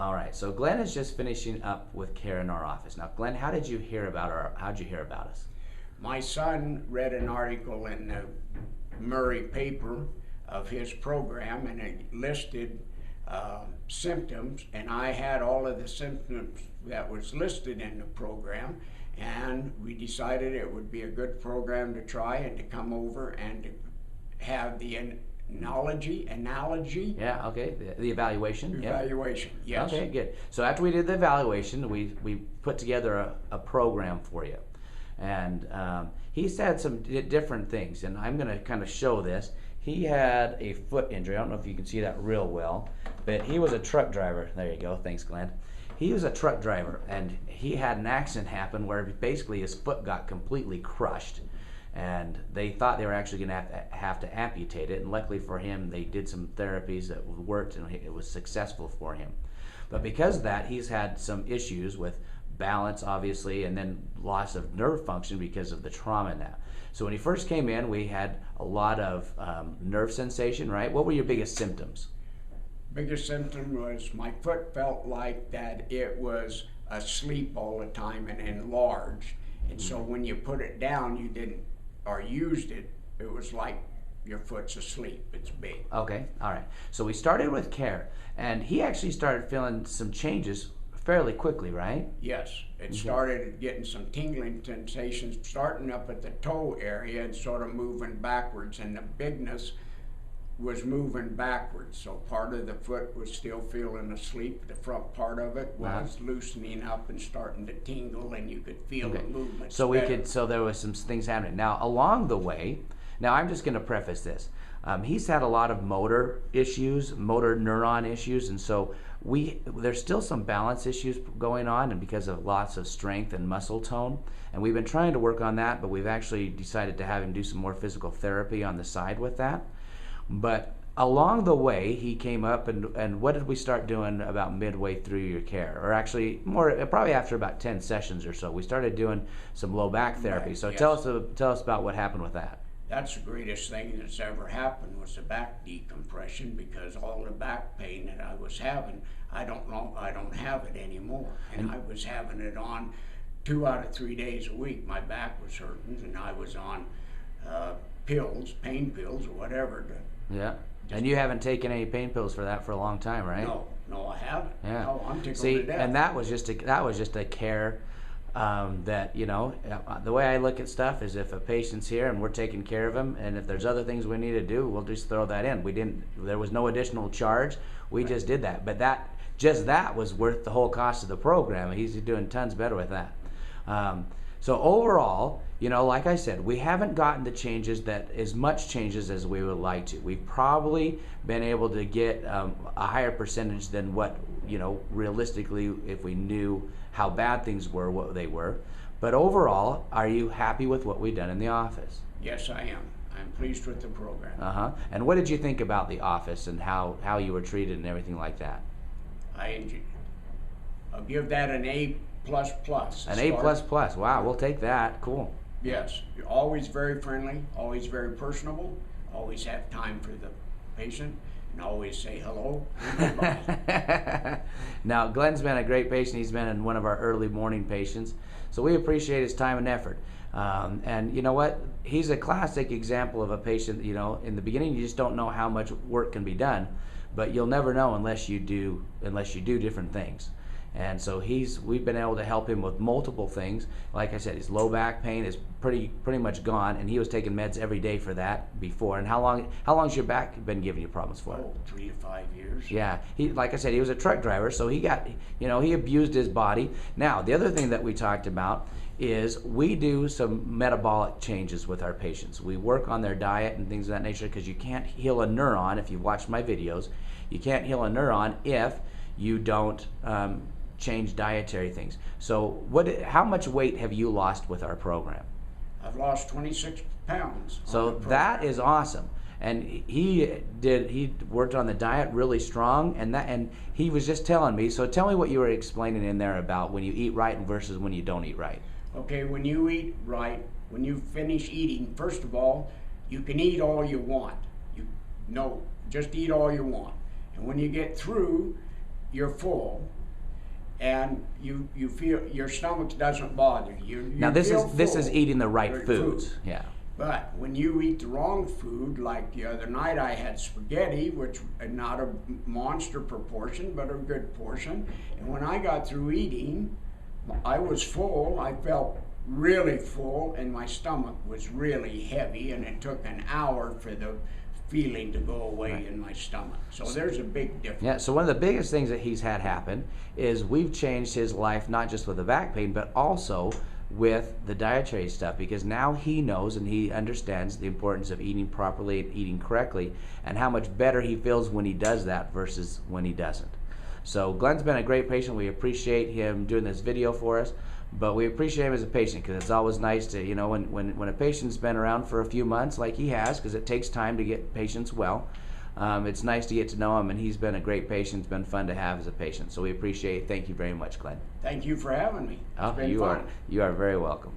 All right, so Glenn is just finishing up with care in our office. Now, Glenn, how'd you hear about us? My son read an article in the Murray paper of his program, and it listed symptoms, and I had all of the symptoms that was listed in the program, and we decided it would be a good program to try and to come over and to have the analogy. Yeah, okay, the evaluation. Yeah. Evaluation, yes. Okay, good. So after we did the evaluation, we put together a program for you. And he's had some different things, and I'm going to kind of show this. He had a foot injury. I don't know if you can see that real well, but he was a truck driver. There you go. Thanks, Glenn. He was a truck driver, and he had an accident happen where basically his foot got completely crushed. And they thought they were actually going to have to amputate it, and luckily for him, they did some therapies that worked, and it was successful for him. But because of that, he's had some issues with balance, obviously, and then loss of nerve function because of the trauma now. So when he first came in, we had a lot of nerve sensation, right? What were your biggest symptoms? Biggest symptom was my foot felt like that it was asleep all the time and enlarged. And so when you put it down, you didn't, or used it, it was like your foot's asleep, it's big. Okay, all right. So we started with care, and he actually started feeling some changes fairly quickly, right? Yes, it started getting some tingling sensations, starting up at the toe area and sort of moving backwards, and the bigness was moving backwards. So part of the foot was still feeling asleep. The front part of it was loosening up and starting to tingle, and you could feel the movement. So so there was some things happening. Now along the way, now I'm just going to preface this. He's had a lot of motor issues, motor neuron issues, and so there's still some balance issues going on, and because of lots of strength and muscle tone, and we've been trying to work on that, but we've actually decided to have him do some more physical therapy on the side with that. But along the way, he came up, and what did we start doing about midway through your care? Or actually, probably after about 10 sessions or so, we started doing some low back therapy. So tell us about what happened with that. That's the greatest thing that's ever happened was the back decompression, because all the back pain that I was having, I don't have it anymore. And I was having it on 2 out of 3 days a week. My back was hurting, and I was on pills, pain pills or whatever. Yeah. And you haven't taken any pain pills for that for a long time, right? No, I haven't. Yeah. No, I'm tickled See, to death. and that was just a care that, you know, the way I look at stuff is if a patient's here and we're taking care of him, and if there's other things we need to do, we'll just throw that in. There was no additional charge. We just did that. But that was worth the whole cost of the program. He's doing tons better with that. So overall, you know, like I said, we haven't gotten the changes as much changes as we would like to. We've probably been able to get a higher percentage than what, you know, realistically, if we knew how bad things were, what they were. But overall, are you happy with what we've done in the office? Yes, I am. I'm pleased with the program. And what did you think about the office and how you were treated and everything like that? I'll give that an A++. An A++. Wow, we'll take that. Cool. Yes, you're always very friendly, always very personable, always have time for the patient, and always say hello and goodbye. Now, Glenn's been a great patient. He's been one of our early morning patients, so we appreciate his time and effort. And you know what? He's a classic example of a patient, you know, in the beginning you just don't know how much work can be done, but you'll never know unless you do different things. And so we've been able to help him with multiple things. Like I said, his low back pain is pretty much gone, and he was taking meds every day for that before. And how long's your back been giving you problems for? 3 to 5 years. Yeah, like I said, he was a truck driver, so he abused his body. Now, the other thing that we talked about is we do some metabolic changes with our patients. We work on their diet and things of that nature, because you can't heal a neuron. If you've watched my videos, you can't heal a neuron if you don't change dietary things. So how much weight have you lost with our program? I've lost 26 pounds. So that is awesome. And he worked on the diet really strong, and he was just telling me, so tell me what you were explaining in there about when you eat right versus when you don't eat right. Okay, when you eat right, when you finish eating, first of all, you can eat all you want. Just eat all you want. And when you get through, you're full, and you feel your stomach doesn't bother you. Now this feel is full. eating the right Good foods. food. Yeah. But when you eat the wrong food, like the other night I had spaghetti, which not a monster proportion, but a good portion. And when I got through eating, I was full. I felt really full, and my stomach was really heavy, and it took an hour for the feeling to go away in my stomach. So there's a big difference. Yeah, so one of the biggest things that he's had happen is we've changed his life, not just with the back pain, but also with the dietary stuff, because now he knows and he understands the importance of eating properly and eating correctly, and how much better he feels when he does that versus when he doesn't. So Glenn's been a great patient. We appreciate him doing this video for us, but we appreciate him as a patient, because it's always nice to, you know, when a patient's been around for a few months like he has, because it takes time to get patients well, it's nice to get to know him, and he's been a great patient. It's been fun to have as a patient. So we appreciate it. Thank you very much, Glenn. Thank you for having me. It's been you fun. are very welcome.